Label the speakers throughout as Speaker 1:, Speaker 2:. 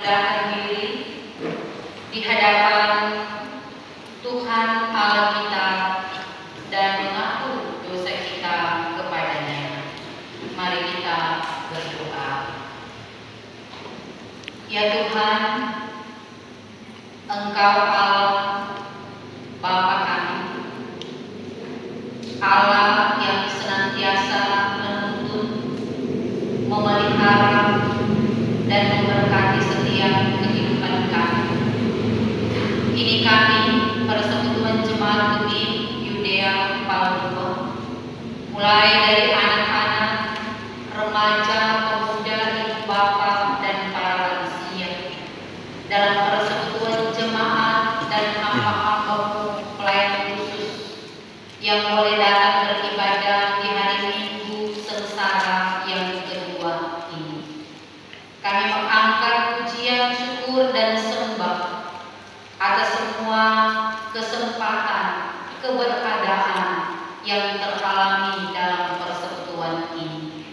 Speaker 1: merendahkan diri di hadapan Tuhan Allah kita dan mengaku dosa kita kepadanya. Mari kita berdoa. Ya Tuhan, Engkau Allah, Bapa kami, Allah yang senantiasa menuntun, memelihara, dan memberkati setiap kehidupan kami. Ini kami, Persekutuan Jemaat Gemih Yudea Palembang, mulai dari anak-anak, remaja, pemuda, ibu bapak, dan para lansia, dalam persekutuan jemaat dan hamba-hamba-Mu pelayan khusus yang boleh datang beribadah di hari Minggu sengsara yang kedua ini. Kami mengangkat pujian, syukur, dan sembah atas semua kesempatan, keberadaan yang teralami dalam persekutuan ini.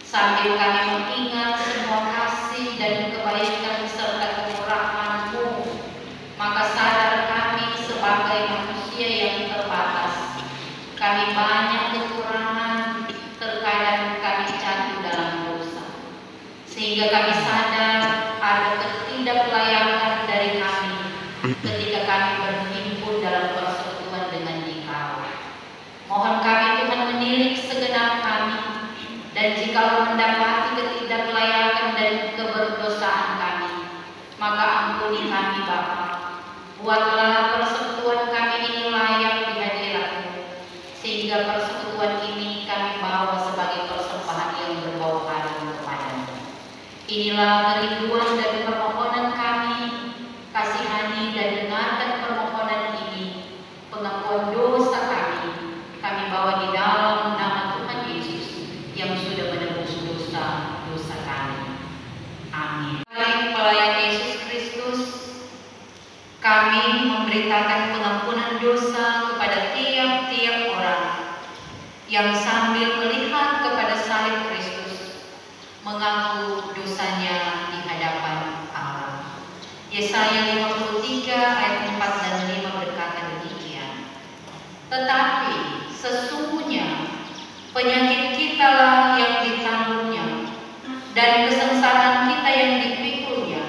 Speaker 1: Sambil kami mengingat semua kasih dan kebaikan serta kemurahan-Mu, maka sadar kami sebagai manusia yang terbatas. Kami banyak kekurangan, terkadang kami jatuh dalam dosa. Sehingga kami sadar ada ketidaklayakan dari kami ketika kami berhimpun dalam persekutuan dengan Dikau. Mohon kami Tuhan menilik segenap kami, dan jikalau mendapati ketidaklayakan dan keberdosaan kami, maka ampuni kami Bapa. Buatlah persekutuan kami ini layak di hadirat-Mu, sehingga persekutuan ini kami bawa sebagai persembahan yang berbau harum kepada-Mu. Inilah kerinduan dan permohonan kami. Kasihani dan dengarkan permohonan ini. Pengakuan dosa kami bawa di dalam nama Tuhan Yesus yang sudah menebus dosa kami. Amin. Pelayan Yesus Kristus, kami memberitakan pengampunan dosa kepada tiap-tiap orang yang sambil melihat kepada salib Kristus mengaku dosanya di hadapan Allah. Yesaya 53 ayat 4 dan 5 berkata demikian. Tetapi sesungguhnya penyakit kitalah yang ditanggungnya dan kesengsaraan kita yang dipikulnya.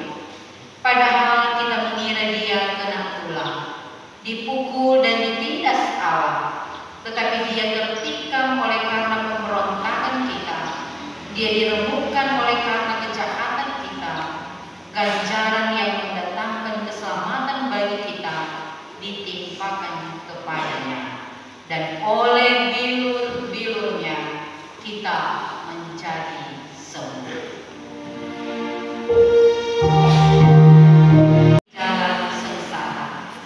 Speaker 1: Padahal kita mengira Dia kena tulah, dipukul dan ditindas Allah. Tetapi Dia tertikam oleh karena pemberontakan kita, Dia diremukkan oleh karena kejahatan kita. Ganjaran yang mendatangkan keselamatan bagi kita ditimpakan kepadanya, dan oleh bilur-bilurnya kita menjadi sembuh. Jalan sengsara.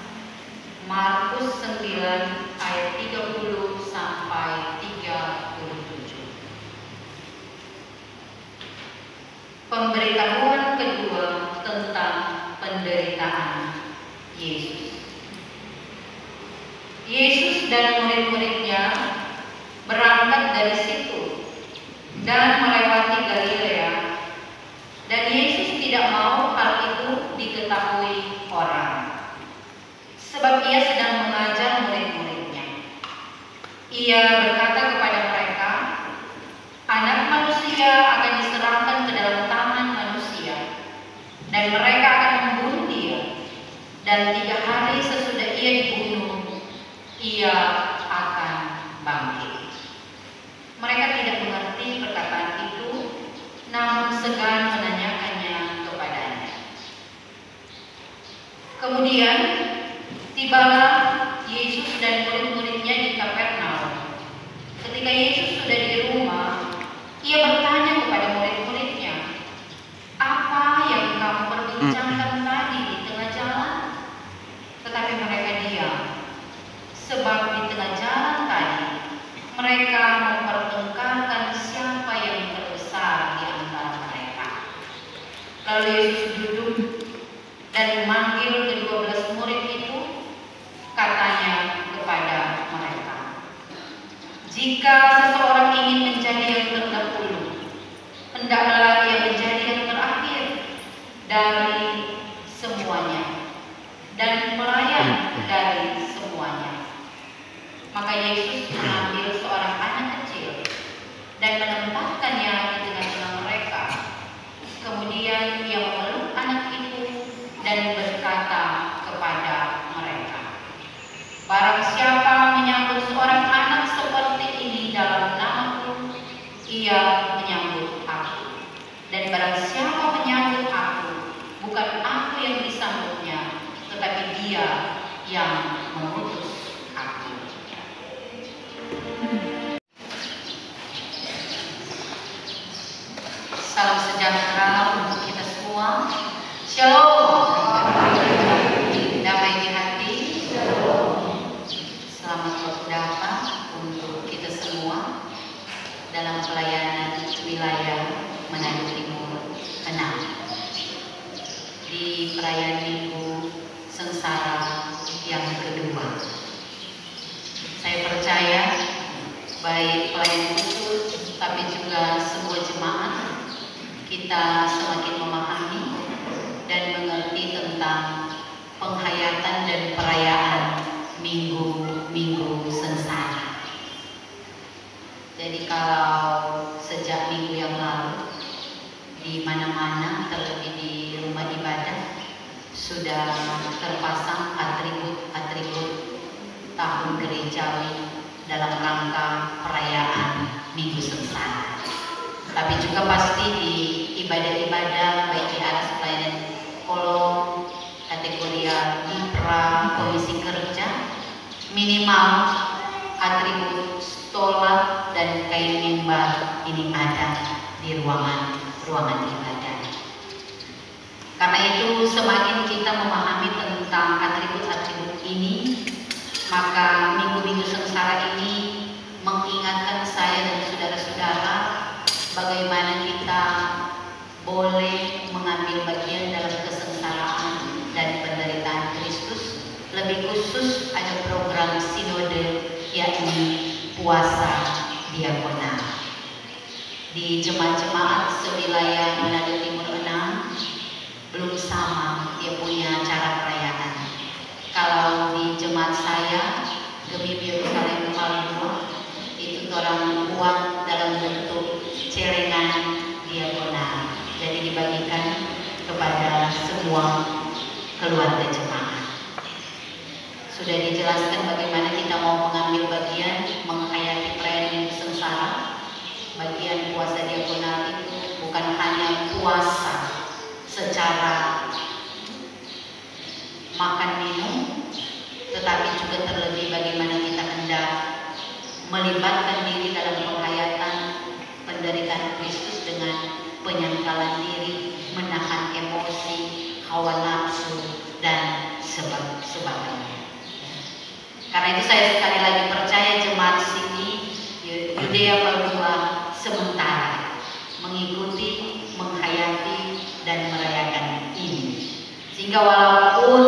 Speaker 1: Markus 9 ayat 30 sampai 37. Pemberitahuan kedua tentang penderitaan Yesus. Yesus dan murid-muridnya berangkat dari situ dan melewati Galilea, dan Yesus tidak mau hal itu diketahui orang, sebab Ia sedang mengajar murid-muridnya. Ia berkata kepada mereka, Anak manusia akan diserahkan ke dalam tangan manusia, dan mereka akan membunuh Dia, dan 3 hari sesudah Ia dibunuh, Ia akan bangkit. Mereka tidak mengerti perkataan itu, namun segan menanyakannya kepadanya. Kemudian tibalah Yesus dan murid-muridnya di Kapernaum. Ketika Yesus sudah di rumah, Ia bertanya kepada murid-muridnya, "Apa yang kamu perbincangkan tadi di tengah jalan?" Tetapi mereka diam, sebab di tengah jalan tadi mereka mempertengkarkan siapa yang terbesar di antara mereka. Lalu Yesus duduk dan memanggil ke-12 murid itu, katanya kepada mereka, "Jika seseorang ingin menjadi yang terdahulu, hendaklah ia menjadi yang terakhir dari dari semuanya. Maka Yesus mengambil seorang anak kecil dan menempatkannya di tengah-tengah mereka. Kemudian ia memeluk anak itu dan berkata kepada mereka, "Barang siapa menyambut seorang anak seperti ini dalam nama-Ku, ia menyambut Aku. Dan barang siapa menyambut Aku, bukan Aku yang disambutnya, tetapi Dia yang mengutus Aku." Salam sejahtera untuk kita semua. Shalom. Damai di hati. Selamat waktu datang untuk kita semua dalam pelayanan wilayah Manado Timur 6 di perayaan Minggu Sengsara yang kedua. Saya percaya baik pelayan khusus tapi juga sebuah jemaat kita semakin memahami dan mengerti tentang penghayatan dan perayaan Minggu Sengsara. Jadi kalau sejak minggu yang lalu di mana-mana, terlebih di rumah ibadah, sudah terpasang atribut-atribut tahun gerejawi dalam rangka perayaan Minggu Sengsara. Tapi juga pasti di ibadah-ibadah baik di aras pelayanan kolom, kategori mitra, komisi kerja, minimal atribut stola dan kain mimbar ini ada di ruangan ibadah. Karena itu semakin kita memahami tentang atribut-atribut ini, maka Minggu Sengsara ini mengingatkan saya dan saudara-saudara bagaimana kita boleh mengambil bagian dalam kesengsaraan dan penderitaan Kristus. Lebih khusus ada program sinode, yakni puasa diakonal. Di jemaat-jemaat sewilayah Manado Timur 6 belum sama dia punya cara perayaan. Kalau di jemaat saya, Gemim Yerusalem Palembang, itu orang uang dalam bentuk celengan diakonal. Jadi dibagikan kepada semua keluarga jemaat. Sudah dijelaskan bagaimana kita mau mengambil bagian menghayati perayaan Minggu Sengsara. Bagian puasa diakonal itu bukan hanya puasa secara makan minum, tetapi juga terlebih bagaimana kita hendak melibatkan diri dalam penghayatan penderitaan Kristus dengan penyangkalan diri, menahan emosi, hawa nafsu, dan sebagainya. Karena itu saya sekali lagi percaya jemaat sini Yudea Palembang sementara mengikuti, menghayati, dan merayakan ini. Sehingga walaupun